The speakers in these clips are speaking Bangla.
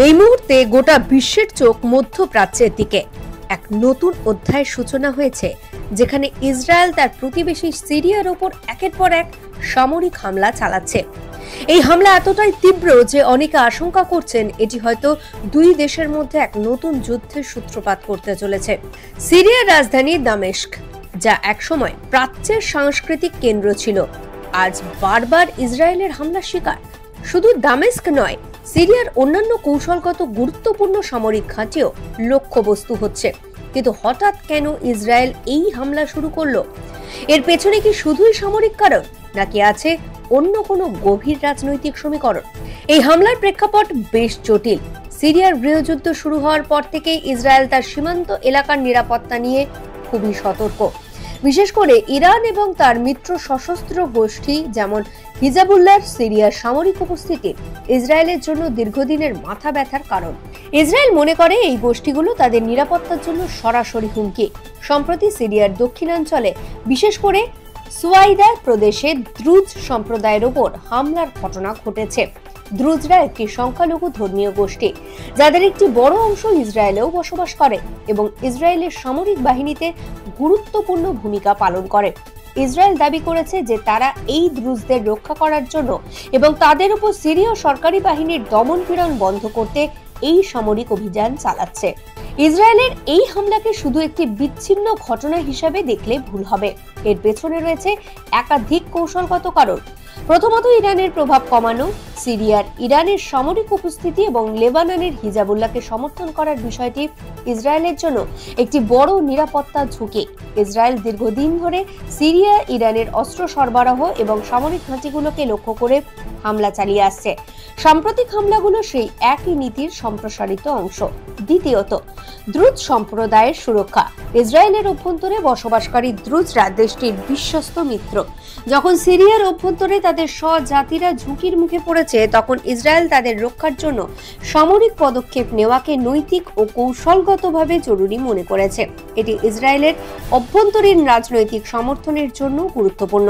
এই মুহূর্তে গোটা বিশ্বের চোখ মধ্যপ্রাচ্যের দিকে। এক নতুন অধ্যায়ের সূচনা হয়েছে, যেখানে ইসরায়েল তার প্রতিবেশী সিরিয়ার ওপর একের পর এক সামরিক হামলা চালাচ্ছে। এই হামলা এতটাই তীব্র যে অনেকে আশঙ্কা করছেন এটি হয়তো দুই দেশের মধ্যে এক নতুন যুদ্ধের সূত্রপাত করতে চলেছে। সিরিয়ার রাজধানী দামেস্ক, যা একসময় প্রাচ্যের সাংস্কৃতিক কেন্দ্র ছিল, আজ বারবার ইসরায়েলের হামলার শিকার। শুধু দামেস্ক নয়, সিরিয়ার অন্যান্য কৌশলগত গুরুত্বপূর্ণ সামরিক ঘাঁটিও লক্ষ্যবস্তু হচ্ছে। কিন্তু হঠাৎ কেন ইসরায়েল এই হামলা শুরু করলো? এর পেছনে কি শুধুই সামরিক কারণ, নাকি আছে অন্য কোনো গভীর রাজনৈতিক সমীকরণ? এই হামলার প্রেক্ষাপট বেশ জটিল। সিরিয়ার গৃহযুদ্ধ শুরু হওয়ার পর থেকে ইসরায়েল তার সীমান্ত এলাকার নিরাপত্তা নিয়ে খুবই সতর্ক। বিশেষ করে ইরান এবং তার মিত্র সশস্ত্র গোষ্ঠী যেমন হিজবুল্লাহর সিরিয়ার সামরিক উপস্থিতি ইসরায়েলের জন্য দীর্ঘদিনের মাথা ব্যথার কারণ। ইসরায়েল মনে করে এই গোষ্ঠীগুলো তাদের নিরাপত্তার জন্য সরাসরি হুমকি। সম্প্রতি সিরিয়ার দক্ষিণাঞ্চলে, বিশেষ করে সুয়াইদা প্রদেশে দ্রুজ সম্প্রদায়ের ওপর হামলার ঘটনা ঘটেছে। দ্রুজরা একটি সংখ্যালঘু ধর্মীয় গোষ্ঠী, যাদের একটি বড় অংশ ইসরায়েলেও বসবাস করে এবং ইসরায়েলের সামরিক বাহিনীতে গুরুত্বপূর্ণ ভূমিকা পালন করে। ইসরায়েল দাবি করেছে যে তারা এই দ্রুজদের রক্ষা করার জন্য এবং তাদের উপর সিরীয় সরকারি বাহিনীর দমনপীড়ন বন্ধ করতে এই সামরিক অভিযান চালাচ্ছে। ইসরায়েলের এই হামলাকে শুধু একটি বিচ্ছিন্ন ঘটনা হিসেবে দেখলে ভুল হবে। এর পেছনে রয়েছে একাধিক কৌশলগত কারণ। প্রথমত, ইরানের প্রভাব কমানো। সিরিয়ার ইরানের সামরিক উপস্থিতি এবং লেবাননের হিজবুল্লাহকে সমর্থন করার বিষয়টি ইসরায়েলের জন্য একটি বড় নিরাপত্তা ঝুঁকি। ইসরায়েল দীর্ঘদিন ধরে সিরিয়া ইরানের অস্ত্র সরবরাহ এবং সামরিক ঘাঁটিগুলোকে লক্ষ্য করে হামলা চালিয়ে আসছে। সাম্প্রতিক হামলাগুলো সেই একই নীতির সম্প্রসারিত অংশ। দ্বিতীয়ত, দ্রুজ সম্প্রদায়ের সুরক্ষা। ইসরায়েলের অভ্যন্তরে বসবাসকারী দ্রুজরা দেশটির বিশ্বস্ত মিত্র। যখন সিরিয়ার অভ্যন্তরে তাদের স্বজাতিরা ঝুঁকির মুখে পড়েছে, তখন ইসরায়েল তাদের রক্ষার জন্য সামরিক পদক্ষেপ নেওয়াকে নৈতিক ও কৌশলগতভাবে জরুরি মনে করেছে। এটি ইসরায়েলের অভ্যন্তরীণ রাজনৈতিক সমর্থনের জন্য গুরুত্বপূর্ণ।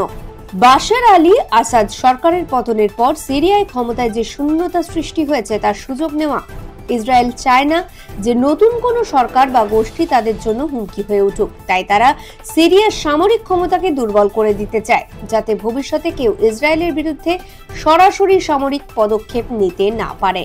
বাশার আলী আসাদ সরকারের পতনের পর সিরিয়ায় ক্ষমতায় যে শূন্যতা সৃষ্টি হয়েছে তার সুযোগ নেওয়া। ইসরায়েল চায় না যে নতুন কোনো সরকার বা গোষ্ঠী তাদের জন্য হুমকি হয়ে উঠুক, তাই তারা সিরিয়ার সামরিক ক্ষমতাকে দুর্বল করে দিতে চায়, যাতে ভবিষ্যতে কেউ ইসরায়েলের বিরুদ্ধে সরাসরি সামরিক পদক্ষেপ নিতে না পারে।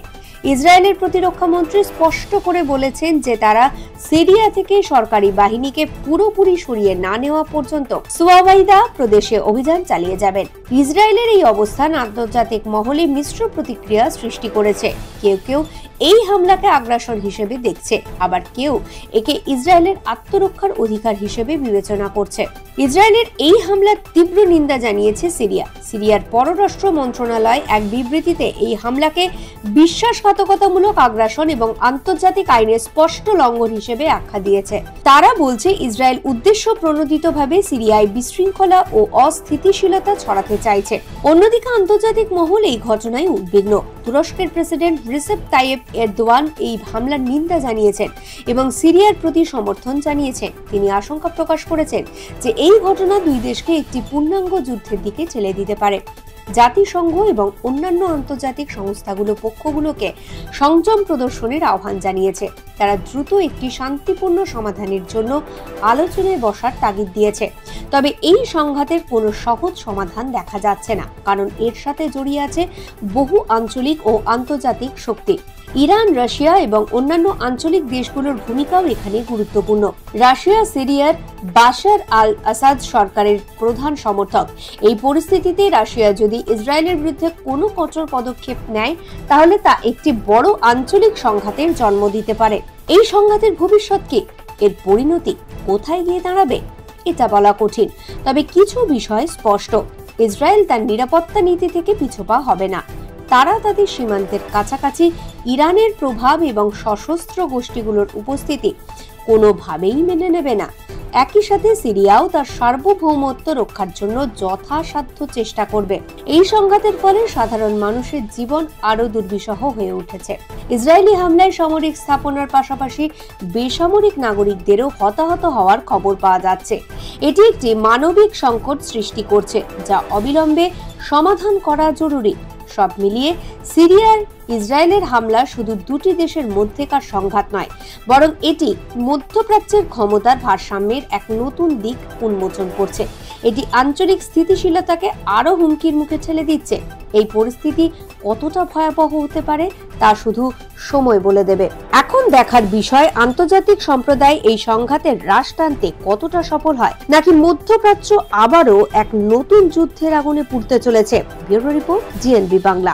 ইসরায়েলের প্রতিরক্ষা মন্ত্রী স্পষ্ট করে বলেছেন যে তারা সিরিয়া থেকে সরকারি বাহিনীকে পুরোপুরি সরিয়ে না নেওয়া পর্যন্ত সুয়াইদা প্রদেশে অভিযান চালিয়ে যাবেন। ইসরায়েলের এই অবস্থান আন্তর্জাতিক মহলে মিশ্র প্রতিক্রিয়া সৃষ্টি করেছে। কেউ কেউ এই হামলাকে আগ্রাসন হিসেবে দেখছে, আবার কেউ একে ইসরায়েলের আত্মরক্ষার অধিকার হিসেবে বিবেচনা করছে। ইসরায়েলের এই হামলার তীব্র নিন্দা জানিয়েছে সিরিয়া। সিরিয়ার পররাষ্ট্র মন্ত্রণালয় এক বিবৃতিতে এই হামলাকে বিশ্বাসঘাতকতামূলক আগ্রাসন এবং আন্তর্জাতিক আইনের স্পষ্ট লঙ্ঘন হিসেবে আখ্যা দিয়েছে। তারা বলছে ইসরায়েল উদ্দেশ্য প্রণোদিতভাবে সিরিয়ায় বিশৃঙ্খলা ও অস্থিতিশীলতা ছড়াতে চাইছে। অন্যদিকে আন্তর্জাতিক মহল এই ঘটনায় উদ্বিগ্ন। তুরস্কের প্রেসিডেন্ট রিসেপ তাইয়েপ এরদোয়ান এই হামলার নিন্দা জানিয়েছেন এবং সিরিয়ার প্রতি সমর্থন জানিয়েছেন। তিনি আশঙ্কা প্রকাশ করেছেন যে এই ঘটনা দুই দেশকে একটি পূর্ণাঙ্গ যুদ্ধের দিকে ঠেলে দিতে পারে। জাতিসংঘ এবং অন্যান্য আন্তর্জাতিক সংস্থাগুলো পক্ষগুলোকে সংযম প্রদর্শনের আহ্বান জানিয়েছে। তারা দ্রুত একটি শান্তিপূর্ণ সমাধানের জন্য আলোচনায় বসার তাগিদ দিয়েছে। তবে এই সংঘাতের কোনো সহজ সমাধান দেখা যাচ্ছে না, কারণ এর সাথে জড়িয়ে আছে বহু আঞ্চলিক ও আন্তর্জাতিক শক্তি। ইরান, রাশিয়া এবং অন্যান্য আঞ্চলিক দেশগুলোর ভূমিকাও এখানে গুরুত্বপূর্ণ। রাশিয়া সিরিয়ার বাশার আল আসাদ সরকারের প্রধান সমর্থক। এই পরিস্থিতিতে রাশিয়া যদি ইসরায়েলের বিরুদ্ধে কোনো কঠোর পদক্ষেপ নেয়, তাহলে তা একটি বড় আঞ্চলিক সংঘাতের জন্ম দিতে পারে। এই সংঘাতের ভবিষ্যৎ কি? এর পরিণতি কোথায় গিয়ে দাঁড়াবে? এটা বলা কঠিন, তবে কিছু বিষয় স্পষ্ট। ইসরায়েল তার নিরাপত্তা নীতি থেকে পিছপা হবে না। তারা তাদের সীমান্তের কাছাকাছি ইরানের প্রভাব এবং সশস্ত্র গোষ্ঠীগুলোর উপস্থিতি কোনোভাবেই মেনে নেবে না। একই সাথে সিরিয়াও তার সার্বভৌমত্ব রক্ষার জন্য যথাসাধ্য চেষ্টা করবে। এই সংঘাতের ফলে সাধারণ মানুষের জীবন আরো দুর্বিষহ হয়ে উঠেছে। ইসরায়েলি হামলায় সামরিক স্থাপনার পাশাপাশি বেসামরিক নাগরিকদেরও হতাহত হওয়ার খবর পাওয়া যাচ্ছে। এটি একটি মানবিক সংকট সৃষ্টি করছে, যা অবিলম্বে সমাধান করা জরুরি। সব মিলিয়ে সিরিয়ার ইসরায়েলের হামলা শুধু দুটি দেশের মধ্যেকার সংঘাত নয়, বরং এটি মধ্যপ্রাচ্যের ক্ষমতার ভারসাম্যের এক নতুন দিক উন্মোচন করছে। এটি আঞ্চলিক স্থিতিশীলতাকে আরো হুমকির মুখে ঠেলে দিচ্ছে। এই পরিস্থিতি কতটা ভয়াবহ হতে পারে তা শুধু সময় বলে দেবে। এখন দেখার বিষয়, আন্তর্জাতিক সম্প্রদায় এই সংঘাতের হ্রাস টানতে কতটা সফল হয়, নাকি মধ্যপ্রাচ্য আবারও এক নতুন যুদ্ধের আগুনে পুড়তে চলেছে। Bureau report, GNB Bangla.